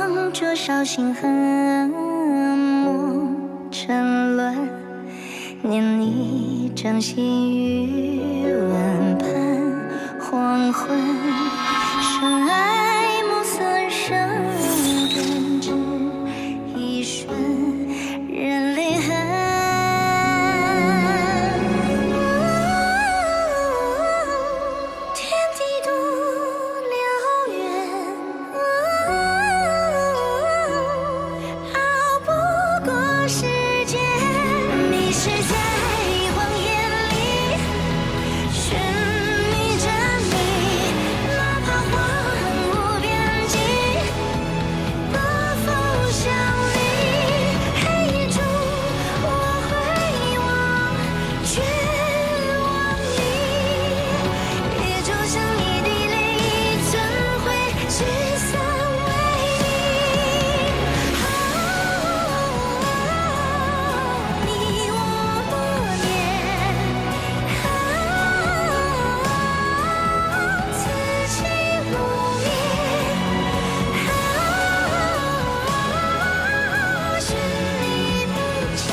望灼烧心痕，磨沉沦，念你掌心于碗盘，黄昏，深爱暮色生，根植一瞬，人泪痕。天地多辽远，熬不过时间。迷失在谎言里，寻觅着你，哪怕荒芜边际，可否相离？黑夜中我回望，绝望里，也就像一滴泪怎会聚散为你？你我多年，此情不灭，是你不见。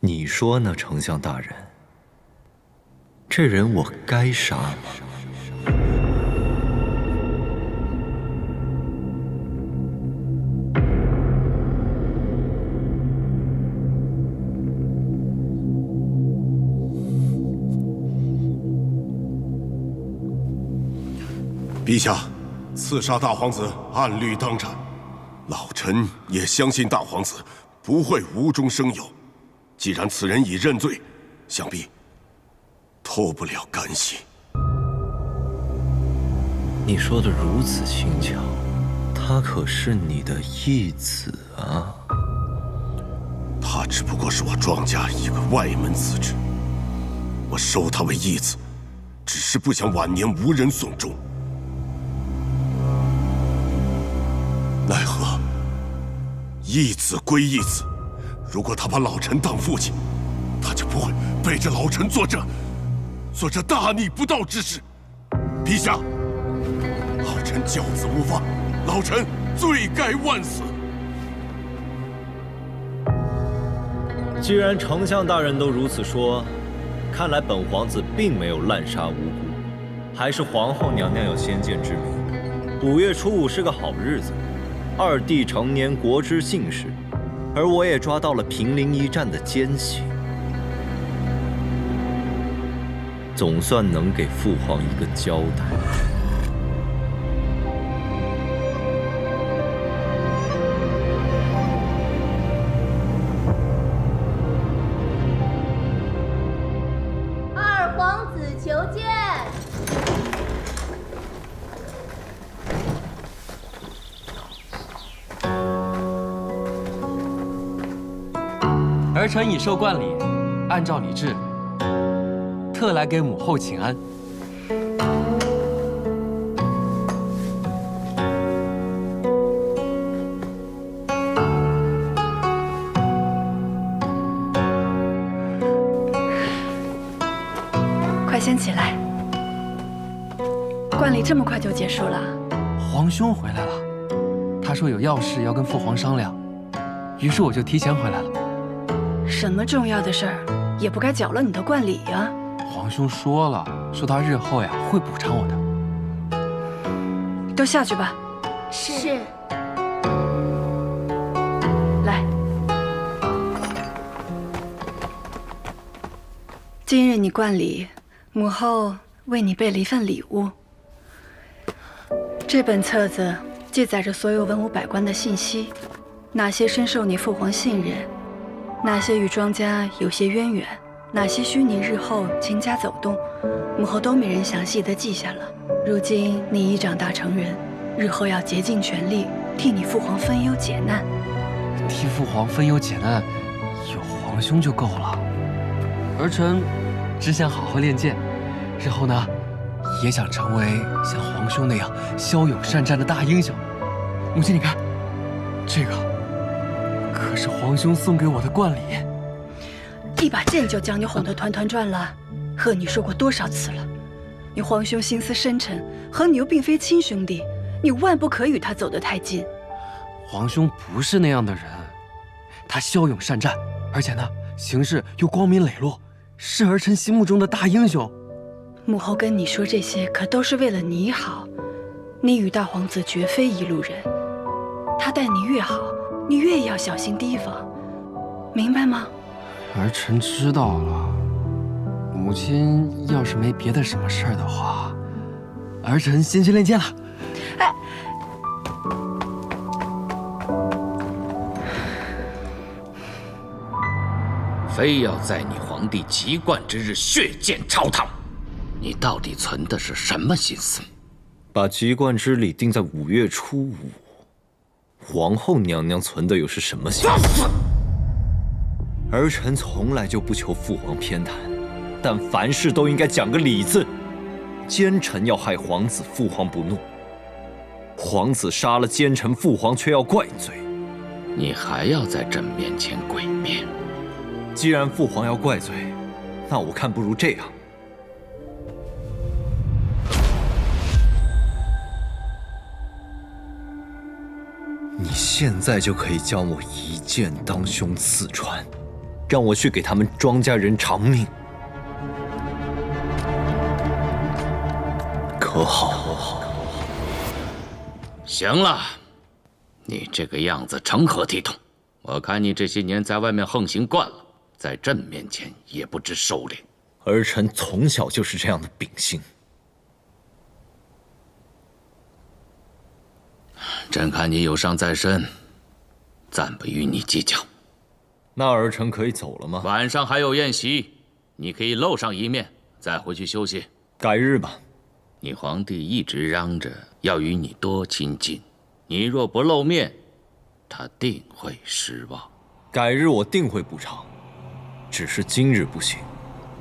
你说呢，丞相大人？这人我该杀吗？陛下，刺杀大皇子按律当斩，老臣也相信大皇子不会无中生有。既然此人已认罪，想必脱不了干系。你说的如此轻巧，他可是你的义子啊！他只不过是我庄家一个外门子侄，我收他为义子，只是不想晚年无人送终。奈何义子归义子，如果他把老臣当父亲，他就不会背着老臣做这大逆不道之事。陛下，老臣教子无方，老臣罪该万死。既然丞相大人都如此说，看来本皇子并没有滥杀无辜，还是皇后娘娘有先见之明。5月初5是个好日子，二弟成年，国之幸事，而我也抓到了平陵一战的奸细，总算能给父皇一个交代。二皇子求见。儿臣已受冠礼，按照礼制，特来给母后请安。快先起来，冠礼这么快就结束了？皇兄回来了，他说有要事要跟父皇商量，于是我就提前回来了。什么重要的事儿也不该搅了你的冠礼呀！皇兄说了，说他日后呀会补偿我的。都下去吧。是。来，今日你冠礼，母后为你备了一份礼物。这本册子记载着所有文武百官的信息，哪些深受你父皇信任，哪些与庄家有些渊源，哪些需你日后倾家走动，母后都没人详细的记下了。如今你已长大成人，日后要竭尽全力替你父皇分忧解难。替父皇分忧解难，有皇兄就够了。儿臣只想好好练剑，日后呢，也想成为像皇兄那样骁勇善战的大英雄。母亲，你看，这个可是皇兄送给我的冠礼。一把剑就将你哄得团团转了，和你说过多少次了？你皇兄心思深沉，和你又并非亲兄弟，你万不可与他走得太近。皇兄不是那样的人，他骁勇善战，而且呢，行事又光明磊落，是儿臣心目中的大英雄。母后跟你说这些，可都是为了你好。你与大皇子绝非一路人，他待你越好，你越要小心提防，明白吗？儿臣知道了。母亲要是没别的什么事儿的话，儿臣先去练剑了。哎，非要在你皇帝即冠之日血溅朝堂，你到底存的是什么心思？把即冠之礼定在5月初5，皇后娘娘存的又是什么心思？儿臣从来就不求父皇偏袒，但凡事都应该讲个理字。奸臣要害皇子，父皇不怒；皇子杀了奸臣，父皇却要怪罪。你还要在朕面前诡辩？既然父皇要怪罪，那我看不如这样。你现在就可以将我一剑当胸刺穿，让我去给他们庄家人偿命，可好？行了，你这个样子成何体统？我看你这些年在外面横行惯了，在朕面前也不知收敛。儿臣从小就是这样的秉性。朕看你有伤在身，暂不与你计较。那儿臣可以走了吗？晚上还有宴席，你可以露上一面，再回去休息。改日吧。你皇帝一直嚷着要与你多亲近，你若不露面，他定会失望。改日我定会补偿，只是今日不行，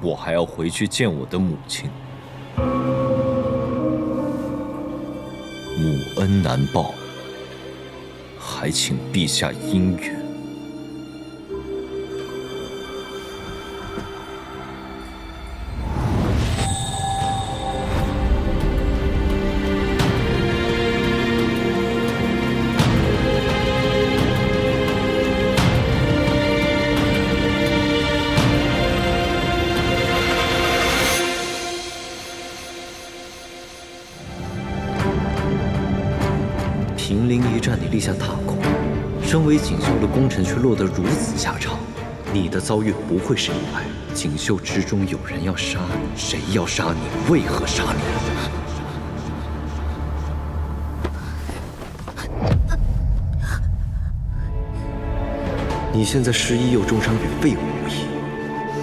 我还要回去见我的母亲。母恩难报，还请陛下应允。平陵一战，你立下大功，身为锦绣的功臣却落得如此下场，你的遭遇不会是意外。锦绣之中有人要杀你，谁要杀你？为何杀你？你现在11又重伤与废物无异，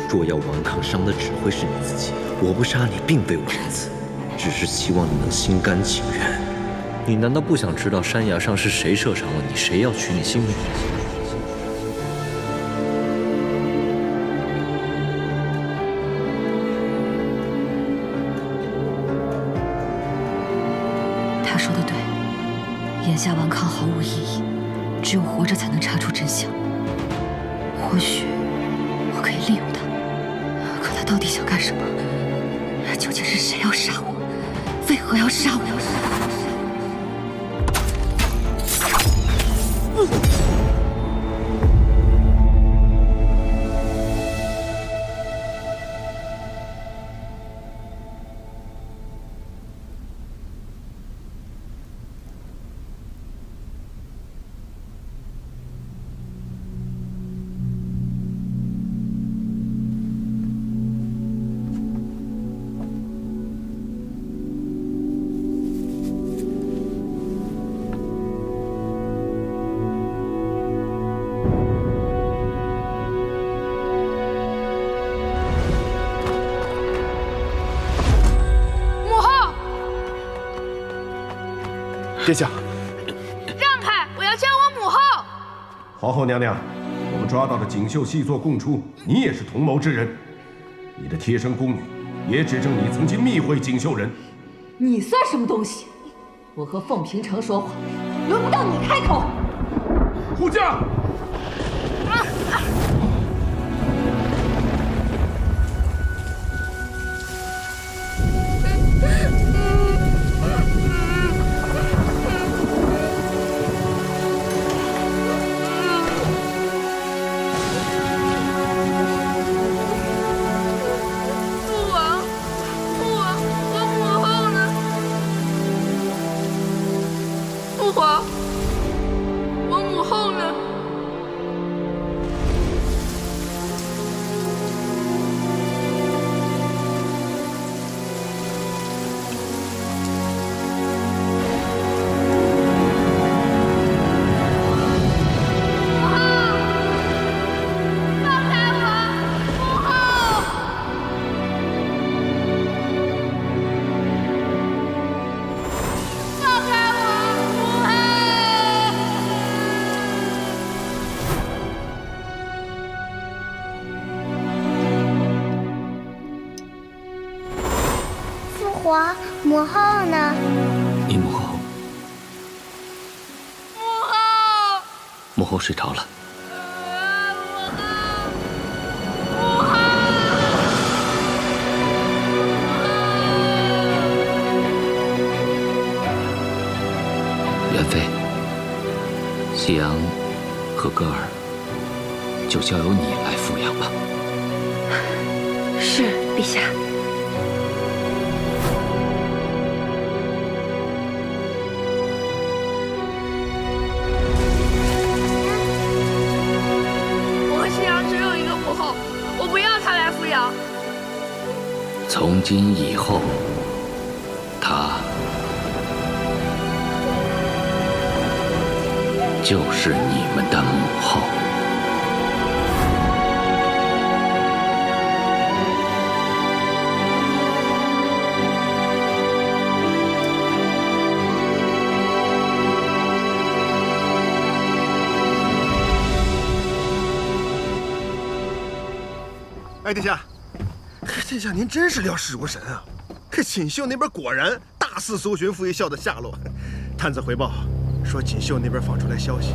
若要顽抗，伤的只会是你自己。我不杀你，并非我仁慈，只是希望你能心甘情愿。你难道不想知道山崖上是谁射伤了你，谁要取你性命？他说的对，眼下顽抗毫无意义，只有活着才能查出真相。或许我可以利用他，可他到底想干什么？究竟是谁要杀我？为何要杀我？殿下，让开！我要见我母后。皇后娘娘，我们抓到的锦绣细作供出，你也是同谋之人。你的贴身宫女也指证你曾经密会锦绣人。你算什么东西？我和凤平城说话，轮不到你开口。护驾！母后呢？你母后，母后睡着了。元妃，夕阳和歌儿就交由你来抚养吧。是，陛下。我和夕阳只有一个母后，我不要她来抚养。从今以后，她就是你们的母后。哎，殿下，殿下您真是料事如神啊！锦绣那边果然大肆搜寻傅一笑的下落。探子回报说，锦绣那边放出来消息，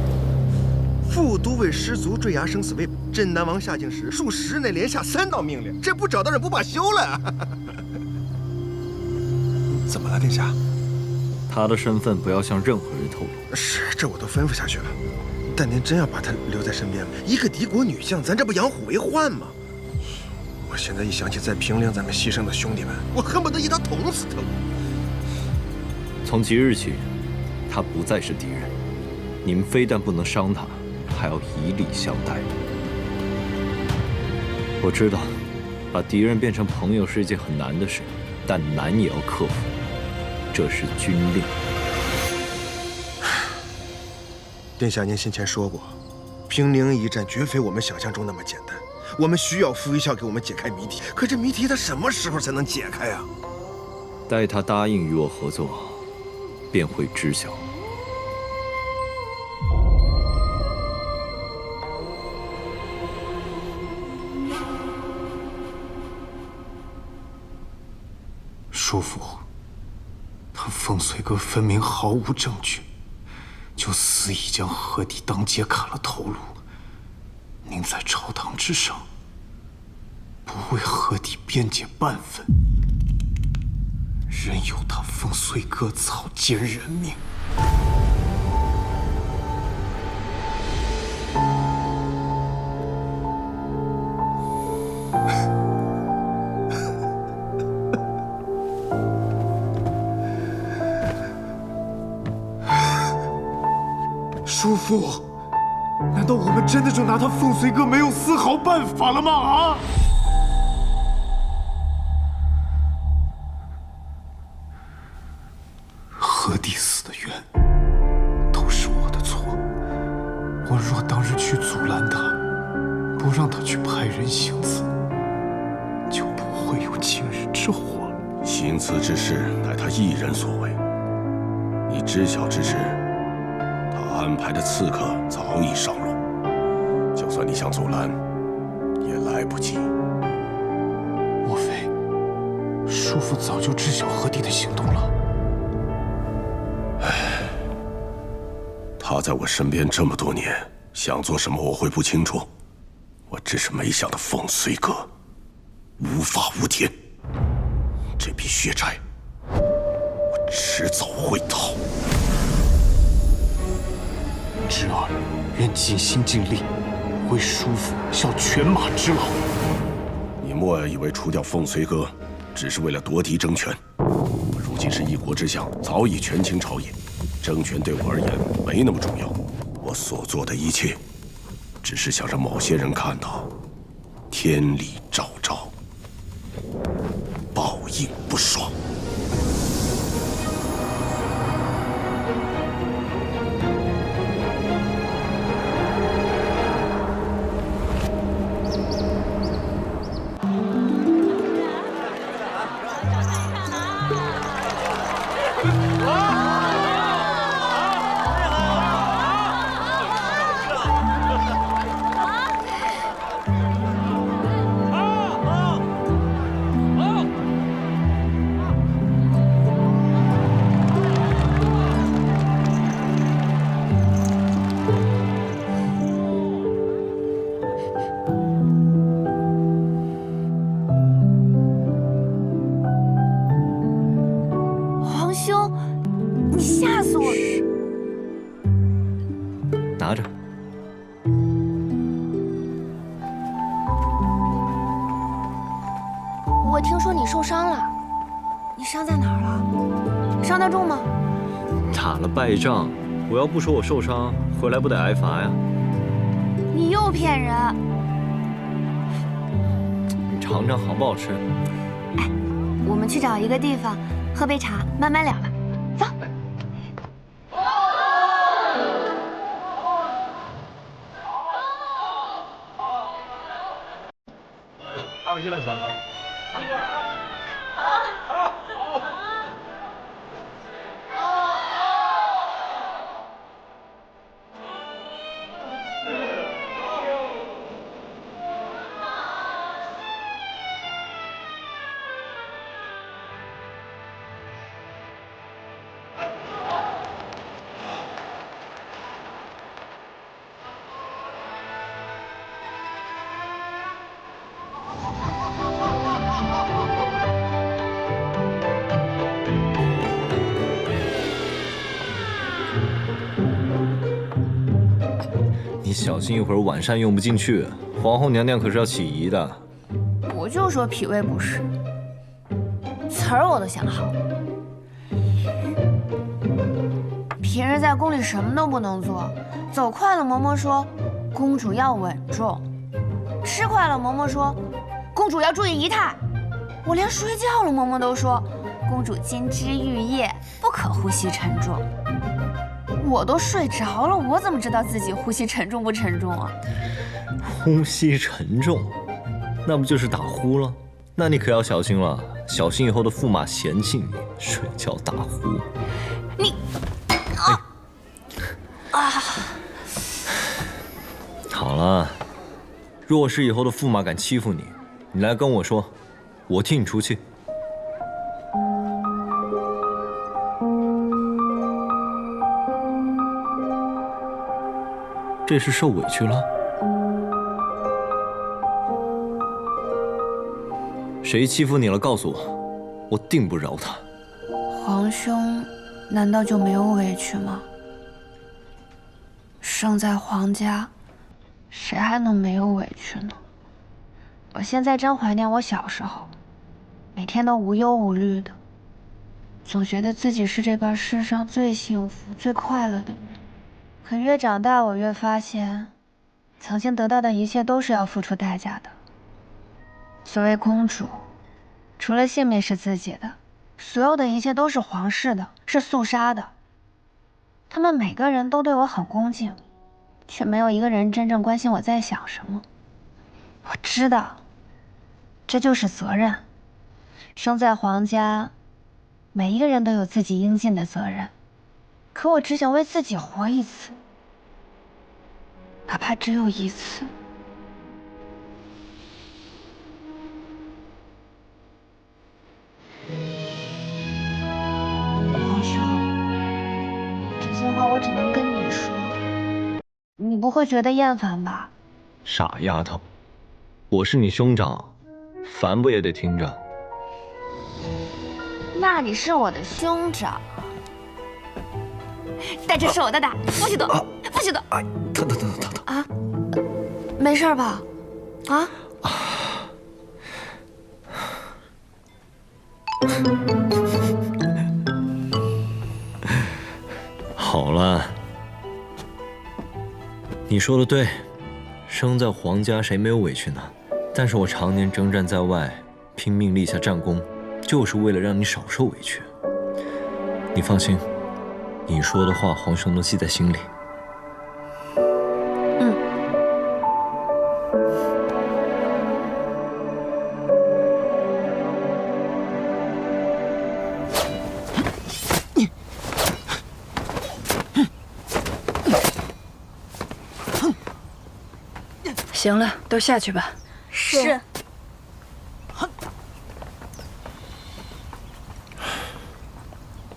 副都尉失足坠崖，生死未卜。镇南王下境时，数10日内连下3道命令，这不找到人不罢休了啊！怎么了，殿下？他的身份不要向任何人透露。是，这我都吩咐下去了。但您真要把他留在身边，一个敌国女将，咱这不养虎为患吗？我现在一想起在平陵咱们牺牲的兄弟们，我恨不得一刀捅死他。从即日起，他不再是敌人，你们非但不能伤他，还要以礼相待。我知道，把敌人变成朋友是一件很难的事，但难也要克服，这是军令。殿下，您先前说过，平陵一战绝非我们想象中那么简单。我们需要傅一笑给我们解开谜题，可这谜题他什么时候才能解开啊？待他答应与我合作，便会知晓。叔父，他凤随哥分明毫无证据，就肆意将何帝当街砍了头颅。您在朝堂之上，不为何帝辩解半分，任由他凤随哥草菅人命。叔父，难道我们真的就拿他凤随哥没有丝毫办法了吗？啊！何帝死的冤都是我的错，我若当日去阻拦他，不让他去派人行刺，就不会有今日之祸了。行刺之事乃他一人所为，你知晓之时，他安排的刺客早已上路，就算你想阻拦，也来不及。莫非叔父早就知晓何帝的行动了？他在我身边这么多年，想做什么我会不清楚，我只是没想到凤随哥无法无天，这笔血债我迟早会讨。侄儿愿尽心尽力，为叔父效犬马之劳。你莫要以为除掉凤随哥只是为了夺嫡争权，我如今是一国之相，早已权倾朝野，争权对我而言没那么重要。我所做的一切，只是想让某些人看到天理昭昭，报应不爽。我听说你受伤了，你伤在哪儿了？伤得重吗？打了败仗，我要不说我受伤，回来不得挨罚呀？你又骗人！你尝尝好不好吃？哎，我们去找一个地方喝杯茶，慢慢聊吧。走。你小心一会儿晚膳用不进去，皇后娘娘可是要起疑的。我就说脾胃不实，词儿我都想好。平日在宫里什么都不能做，走快了嬷嬷说公主要稳重，吃快了嬷嬷说公主要注意仪态，我连睡觉了嬷嬷都说公主金枝玉叶，不可呼吸沉重。我都睡着了，我怎么知道自己呼吸沉重不沉重啊？呼吸沉重，那不就是打呼了？那你可要小心了，小心以后的驸马嫌弃你睡觉打呼。你好了，若是以后的驸马敢欺负你，你来跟我说，我替你出气。这是受委屈了？谁欺负你了？告诉我，我定不饶他。皇兄难道就没有委屈吗？生在皇家，谁还能没有委屈呢？我现在真怀念我小时候，每天都无忧无虑的，总觉得自己是这个世上最幸福、最快乐的人。可越长大，我越发现，曾经得到的一切都是要付出代价的。所谓公主，除了性命是自己的，所有的一切都是皇室的，是肃杀的。他们每个人都对我很恭敬，却没有一个人真正关心我在想什么。我知道，这就是责任。生在皇家，每一个人都有自己应尽的责任。可我只想为自己活一次，哪怕只有一次。皇兄，这些话我只能跟你说，你不会觉得厌烦吧？傻丫头，我是你兄长，烦不也得听着？那你是我的兄长。但这是我的打，不许动，不许动！哎，疼啊！没事吧？啊！好了，你说的对，生在皇家谁没有委屈呢？但是我常年征战在外，拼命立下战功，就是为了让你少受委屈。你放心。你说的话，皇兄都记在心里。行了，都下去吧。是。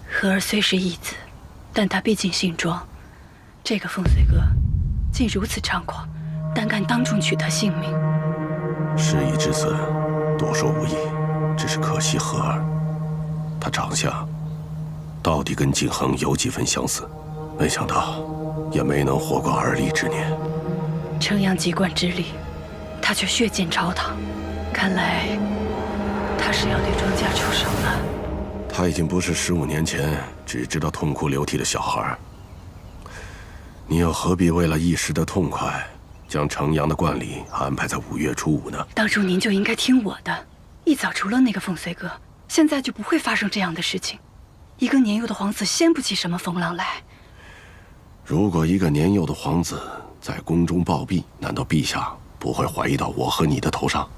和儿虽是义子，但他毕竟姓庄。这个凤随哥竟如此猖狂，胆敢当众取他性命。事已至此，多说无益。只是可惜和儿，他长相到底跟景恒有几分相似，没想到也没能活过而立之年。承阳籍贯之力，他却血溅朝堂，看来他是要对庄家出手了。他已经不是15年前只知道痛哭流涕的小孩。你又何必为了一时的痛快，将城阳的冠礼安排在5月初5呢？当初您就应该听我的，一早除了那个凤随哥，现在就不会发生这样的事情。一个年幼的皇子掀不起什么风浪来。如果一个年幼的皇子在宫中暴毙，难道陛下不会怀疑到我和你的头上？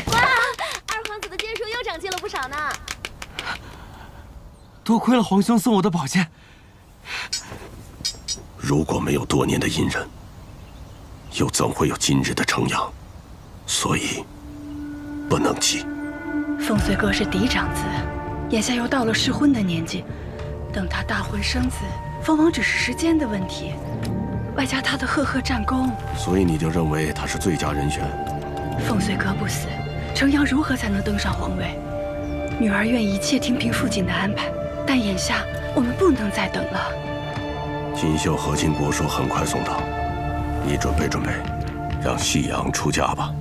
哇，二皇子的剑术又长进了不少呢。多亏了皇兄送我的宝剑。如果没有多年的隐忍，又怎会有今日的城阳？所以，不能急。凤随哥是嫡长子，眼下又到了适婚的年纪，等他大婚生子，封王只是时间的问题。外加他的赫赫战功，所以你就认为他是最佳人选？凤随哥不死，城阳如何才能登上皇位？女儿愿一切听凭父亲的安排，但眼下我们不能再等了。锦绣和亲国书很快送到，你准备准备，让夕阳出嫁吧。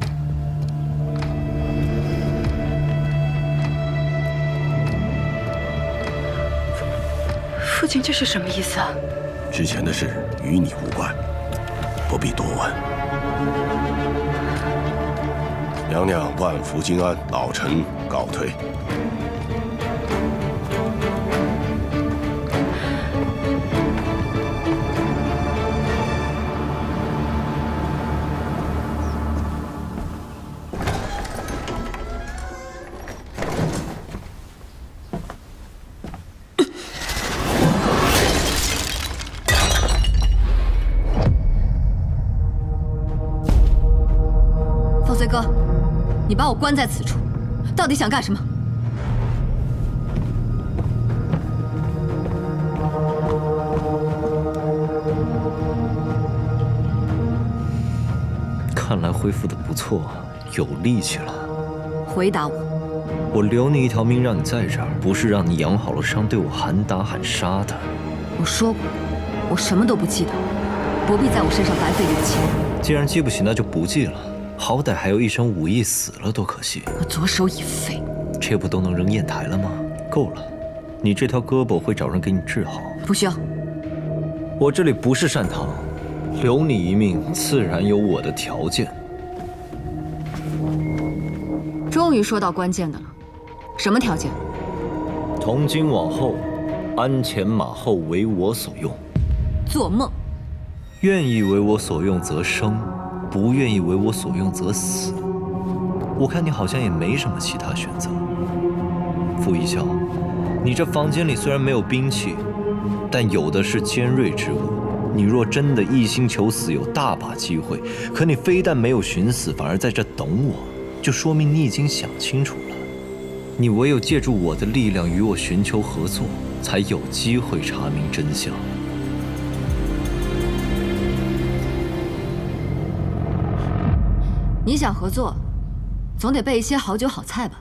父亲，这是什么意思啊？之前的事与你无关，不必多问。娘娘万福金安，老臣告退。随哥，你把我关在此处，到底想干什么？看来恢复的不错，有力气了。回答我。我留你一条命，让你在这儿，不是让你养好了伤，对我喊打喊杀的。我说过，我什么都不记得，不必在我身上白费力气。既然记不起，那就不记了。好歹还有一身武艺，死了多可惜。我左手已废，这不都能扔砚台了吗？够了，你这条胳膊会找人给你治好。不需要。我这里不是善堂，留你一命自然有我的条件。终于说到关键的了，什么条件？从今往后，鞍前马后为我所用。做梦！愿意为我所用则生。不愿意为我所用则死。我看你好像也没什么其他选择。傅一笑，你这房间里虽然没有兵器，但有的是尖锐之物。你若真的一心求死，有大把机会。可你非但没有寻死，反而在这等我，就说明你已经想清楚了。你唯有借助我的力量与我寻求合作，才有机会查明真相。你想合作，总得备一些好酒好菜吧？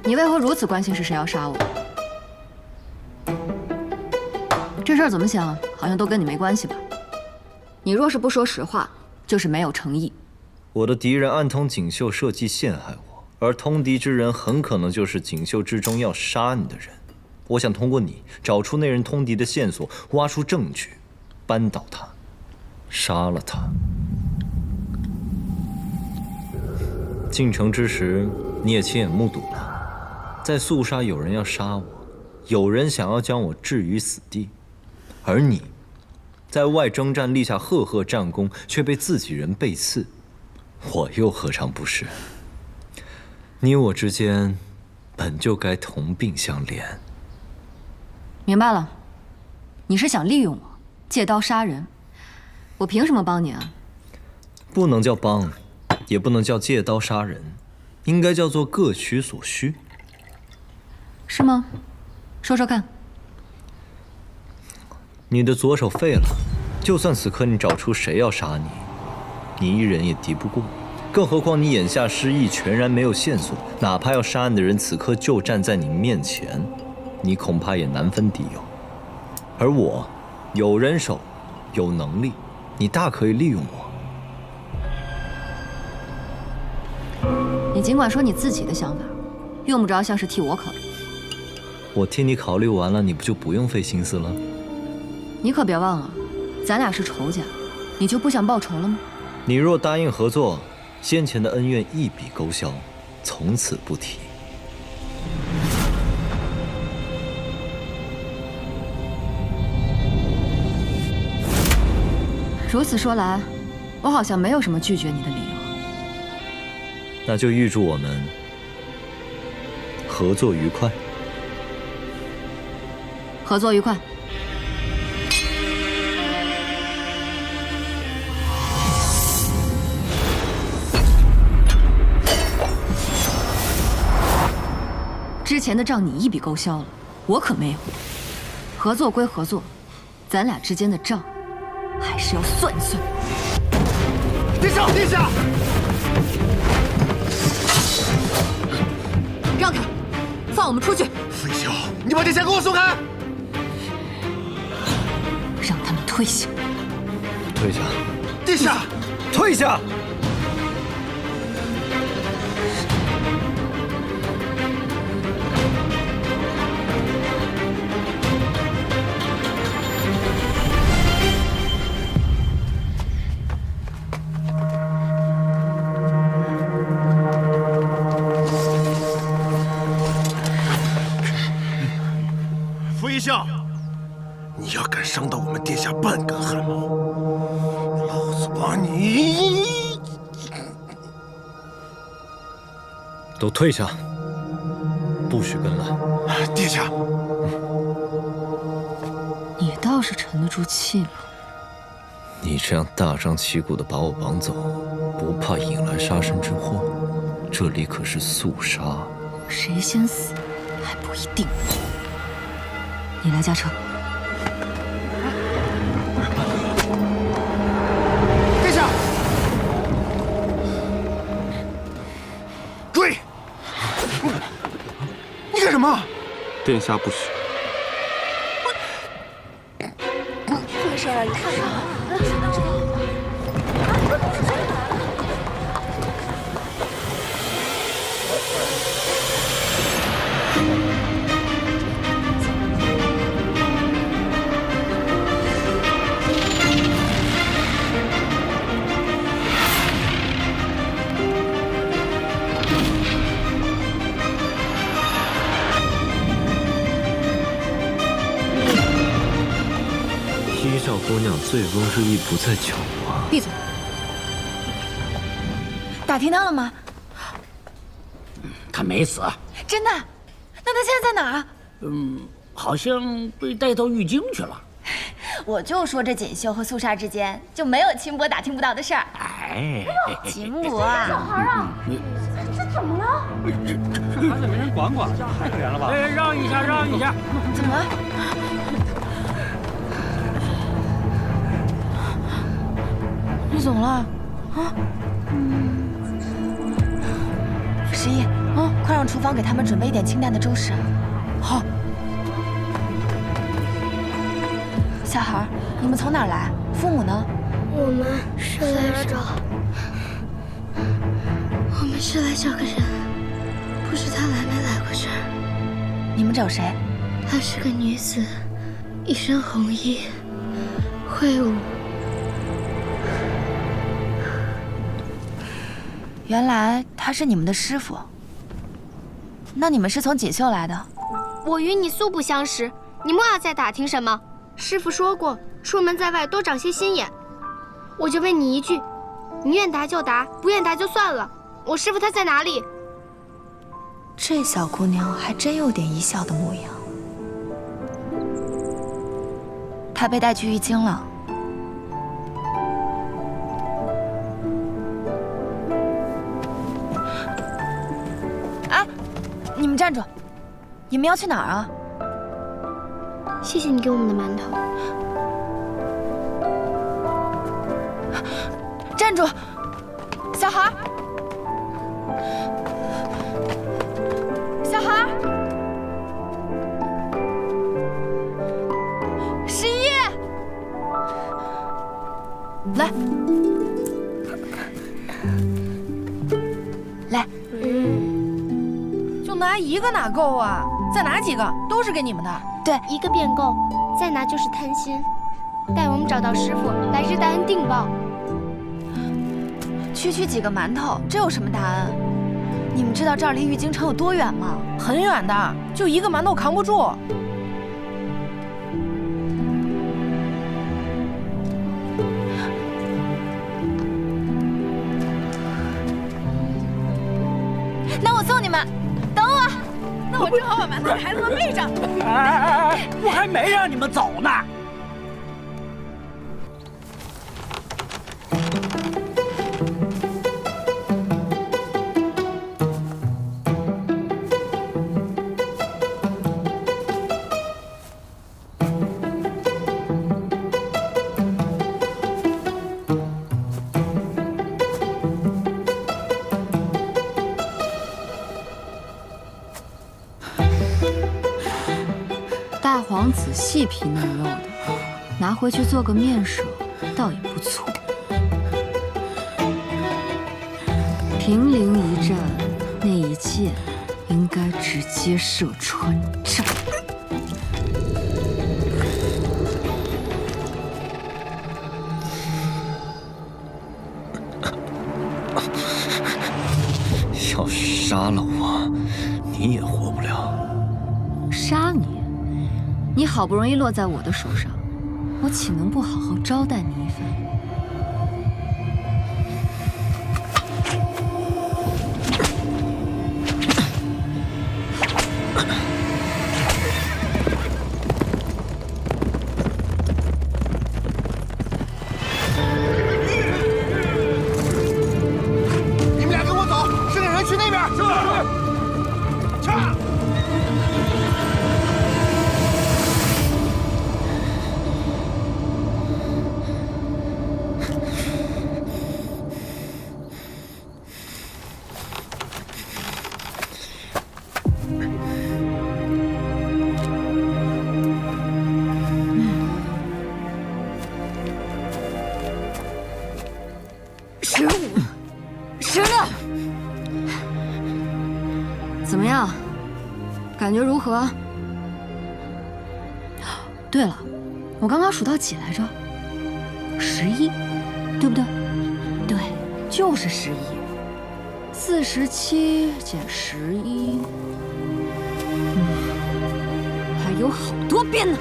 你为何如此关心是谁要杀我？这事儿怎么想，好像都跟你没关系吧？你若是不说实话，就是没有诚意。我的敌人暗通锦绣，设计陷害我，而通敌之人很可能就是锦绣之中要杀你的人。我想通过你找出那人通敌的线索，挖出证据，扳倒他，杀了他。进城之时，你也亲眼目睹了，在肃杀有人要杀我，有人想要将我置于死地，而你在外征战立下赫赫战功，却被自己人背刺，我又何尝不是？你我之间本就该同病相怜。明白了，你是想利用我，借刀杀人。我凭什么帮你啊？不能叫帮，也不能叫借刀杀人，应该叫做各取所需。是吗？说说看。你的左手废了，就算此刻你找出谁要杀你，你一人也敌不过。更何况你眼下失忆，全然没有线索，哪怕要杀案的人此刻就站在你面前，你恐怕也难分敌友。而我，有人手，有能力，你大可以利用我。你尽管说你自己的想法，用不着像是替我考虑。我替你考虑完了，你不就不用费心思了？你可别忘了，咱俩是仇家，你就不想报仇了吗？你若答应合作，先前的恩怨一笔勾销，从此不提。如此说来，我好像没有什么拒绝你的理由。那就预祝我们合作愉快。合作愉快。之前的账你一笔勾销了，我可没有。合作归合作，咱俩之间的账还是要算一算。殿下，殿下，让开，放我们出去。飞霄，你把殿下给我松开！让他们退下。退下。殿下，退下。飞霄，你要敢伤到我们殿下半根汗毛，老子把你……都退下，不许跟来。殿下，你倒是沉得住气了。你这样大张旗鼓地把我绑走，不怕引来杀身之祸？这里可是肃杀，谁先死还不一定。你来驾车。殿下，追！你干什么？殿下不许。没事啊，你看看。依照姑娘醉翁之意不在酒啊！闭嘴！打听到了吗？他没死，真的？那他现在在哪儿啊？好像被带到玉京去了。我就说这锦绣和肃杀之间就没有秦伯打听不到的事儿。哎，秦伯啊，小孩啊，这怎么了？这孩子没人管管，太可怜了吧？哎，让一下，让一下。怎么了？你怎么了？啊？十一，快让厨房给他们准备一点清淡的粥食。好。小孩，你们从哪儿来？父母呢？我们是来找个人，不知他来没来过这儿。你们找谁？她是个女子，一身红衣，挥舞。原来他是你们的师傅。那你们是从锦绣来的？我与你素不相识，你莫要再打听什么。师傅说过，出门在外多长些心眼。我就问你一句，你愿答就答，不愿答就算了。我师傅他在哪里？这小姑娘还真有点一笑的模样。她被带去玉京了。哎，你们站住！你们要去哪儿啊？谢谢你给我们的馒头。站住！小孩，来，来，就拿一个哪够啊？再拿几个，都是给你们的。对，一个便够，再拿就是贪心。待我们找到师傅，来日大恩定报。区区几个馒头，这有什么大恩？你们知道这儿离玉京城有多远吗？很远的，就一个馒头扛不住。那我送你们，等我。那我正好把馒头给孩子们备上。哎，我还没让你们走呢。大黄子细皮嫩肉的，拿回去做个面食，倒也不错。平陵一战，那一箭应该直接射穿帐。要杀了我，你也活不了。杀你？你好不容易落在我的手上，我岂能不好好招待你一番？你们俩跟我走，剩下人去那边。是。去。怎么样？感觉如何？对了，我刚刚数到几来着？11，对不对？对，就是11。47减11，还有好多边呢。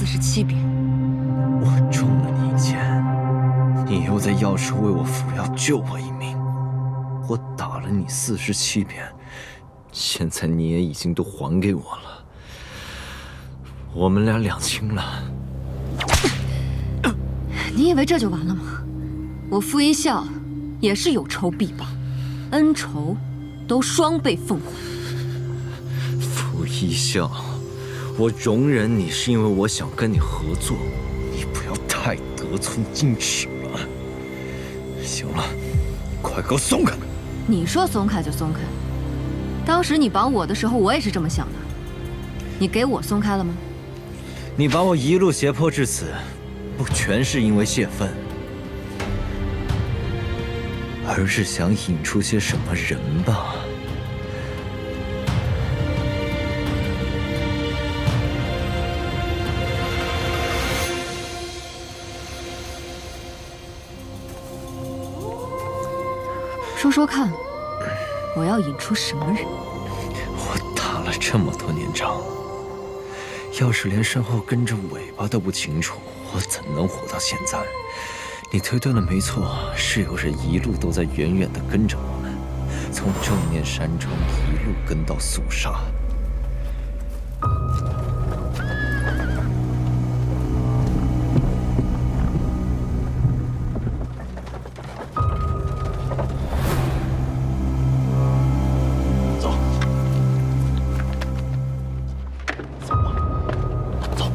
47边，我中了你一箭，你又在药池为我服药救我一命，我打了你47遍，现在你也已经都还给我了，我们俩两清了。你以为这就完了吗？我傅一笑也是有仇必报，恩仇都双倍奉还。傅一笑，我容忍你是因为我想跟你合作，你不要太得寸进尺了。行了，快给我松开！你说松开就松开，当时你绑我的时候，我也是这么想的。你给我松开了吗？你把我一路胁迫至此，不全是因为泄愤，而是想引出些什么人吧？说说看，我要引出什么人？我打了这么多年仗，要是连身后跟着尾巴都不清楚，我怎能活到现在？你推断的没错，是有人一路都在远远地跟着我们，从正面山庄一路跟到肃杀。走，走吧，走。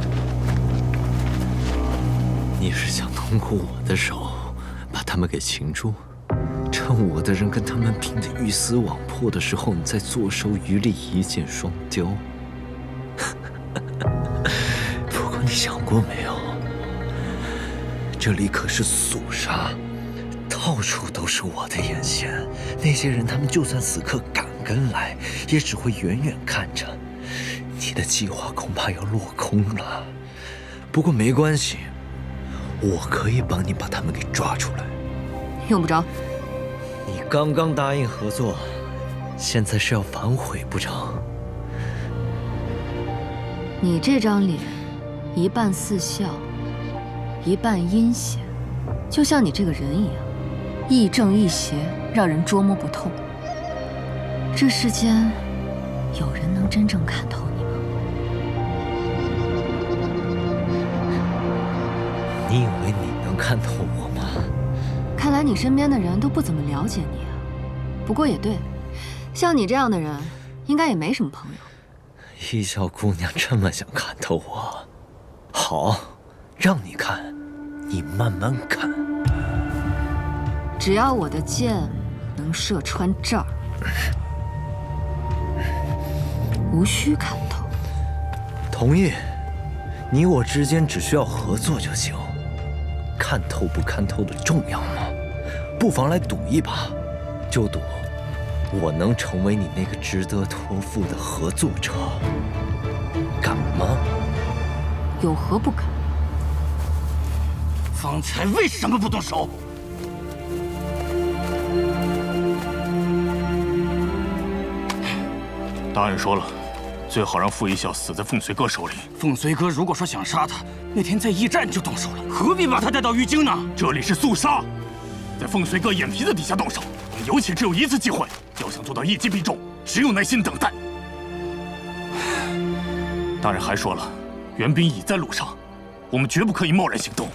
你是想通过我的手把他们给擒住，趁我的人跟他们拼得鱼死网破的时候，你再坐收渔利，一箭双雕。不过你想过没有，这里可是肃杀，到处都是我的眼线。那些人他们就算此刻敢跟来，也只会远远看着。你的计划恐怕要落空了。不过没关系，我可以帮你把他们给抓出来。用不着。你刚刚答应合作，现在是要反悔不成？你这张脸，一半似笑，一半阴险，就像你这个人一样，亦正亦邪，让人捉摸不透。这世间，有人能真正看透你吗？你以为你能看透我吗？看来你身边的人都不怎么了解你啊。不过也对，像你这样的人，应该也没什么朋友。一小姑娘这么想看透我，好，让你看，你慢慢看。只要我的箭能射穿这儿，无需看透。同意，你我之间只需要合作就行。看透不看透的重要吗？不妨来赌一把，就赌我能成为你那个值得托付的合作者，敢吗？有何不敢？方才为什么不动手？大人说了，最好让傅一笑死在凤随哥手里。凤随哥如果说想杀他，那天在驿站就动手了，何必把他带到玉京呢？这里是肃杀，在凤随哥眼皮子底下动手，我们有且只有一次机会。要想做到一击必中，只有耐心等待。大人还说了，援兵已在路上，我们绝不可以贸然行动，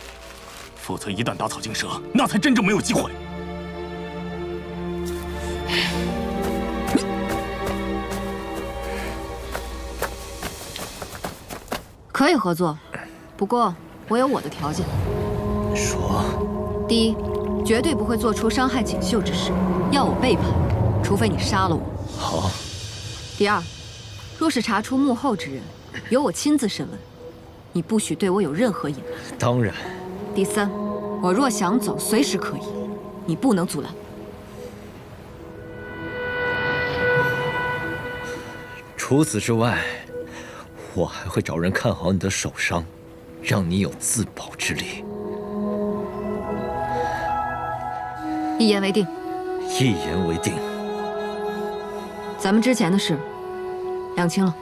否则一旦打草惊蛇，那才真正没有机会。可以合作，不过我有我的条件。说。第一，绝对不会做出伤害锦绣之事，要我背叛，除非你杀了我。好。第二，若是查出幕后之人，由我亲自审问，你不许对我有任何隐瞒。当然。第三，我若想走，随时可以，你不能阻拦。除此之外，我还会找人看好你的手伤，让你有自保之力。一言为定。一言为定。咱们之前的事，两清了。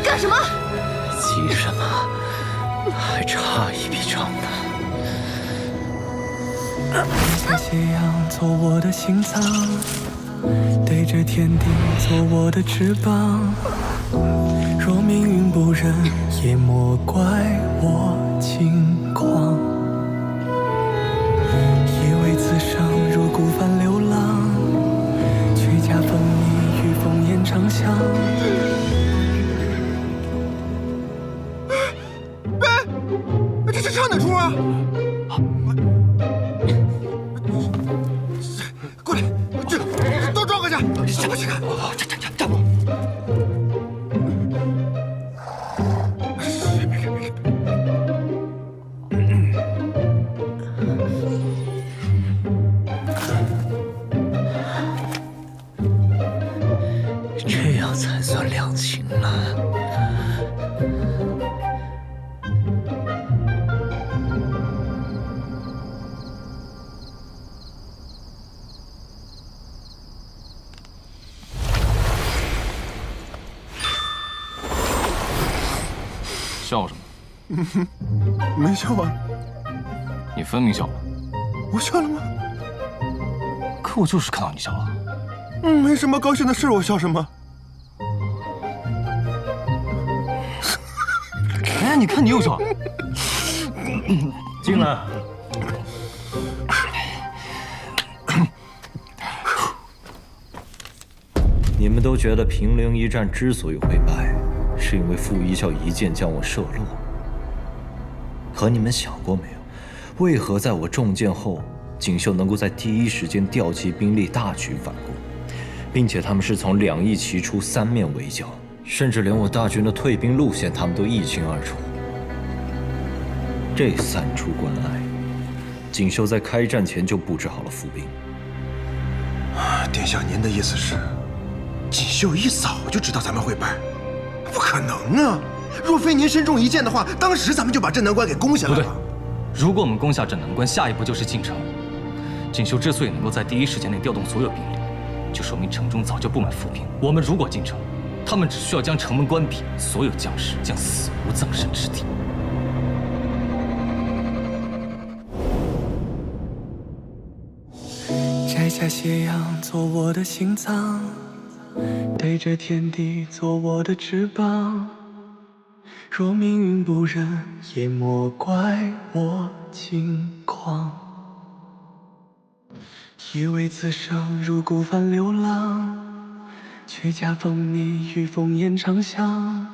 干什么？急什么？还差一笔账呢。在斜阳做我的心脏，对着天地做我的翅膀。若命运不仁，也莫怪我轻狂。以为此生如孤帆流浪，却夹缝你与烽烟长相。这唱哪出啊？过来，这都抓回去！什么去看？站！这样才算两清了。笑什么？没笑啊。你分明笑了。我笑了吗？可我就是看到你笑了。没什么高兴的事，我笑什么？哎，你看你又笑。进来。你们都觉得平陵一战之所以会败，是因为傅一笑一箭将我射落。可你们想过没有，为何在我中箭后，锦绣能够在第一时间调集兵力大举反攻，并且他们是从两翼齐出，三面围剿，甚至连我大军的退兵路线他们都一清二楚。这3出关隘，锦绣在开战前就布置好了伏兵。殿下，您的意思是，锦绣一早就知道咱们会败？不可能啊！若非您身中一箭的话，当时咱们就把镇南关给攻下来了。不对，如果我们攻下镇南关，下一步就是进城。锦绣之所以能够在第一时间内调动所有兵力，就说明城中早就布满伏兵。我们如果进城，他们只需要将城门关闭，所有将士将死无葬身之地。摘下斜阳做我的心脏，对着天地做我的翅膀。若命运不忍，也莫怪我轻狂。以为此生如孤帆流浪，却恰逢你与烽烟长相。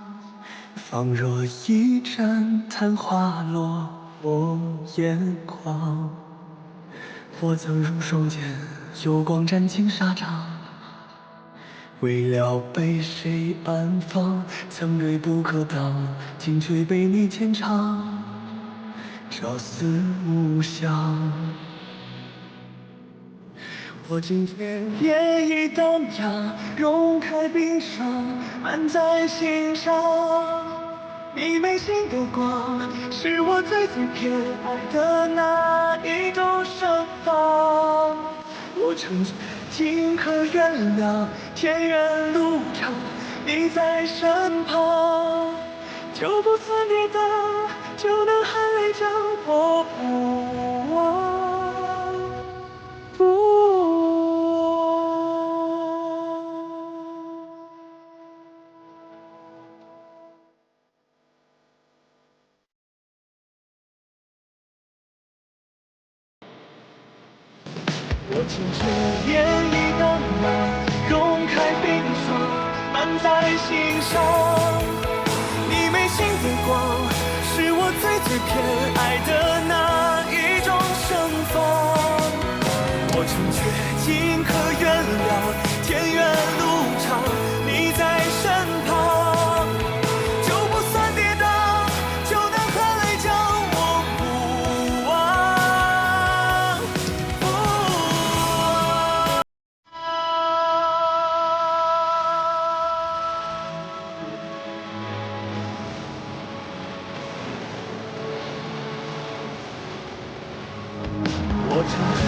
仿若一阵昙花落我眼眶。我曾入手间幽光斩尽沙场，为了被谁安放，曾锐不可当，今却被你牵肠，朝思暮想。我今天夜已荡漾，融开冰霜，漫在心上。你眉心的光，是我最最偏爱的那一种盛放。我成全情可原谅，天远路长，你在身旁，就不算跌倒，就能含泪将我不忘，不我情却烟已荡漾，融开冰霜，漫在心上。你眉心的光，是我最最偏爱的那一种盛放。我成全情可原谅，天远路长，你在身旁，就不算跌倒，就能含泪将我不忘。我成全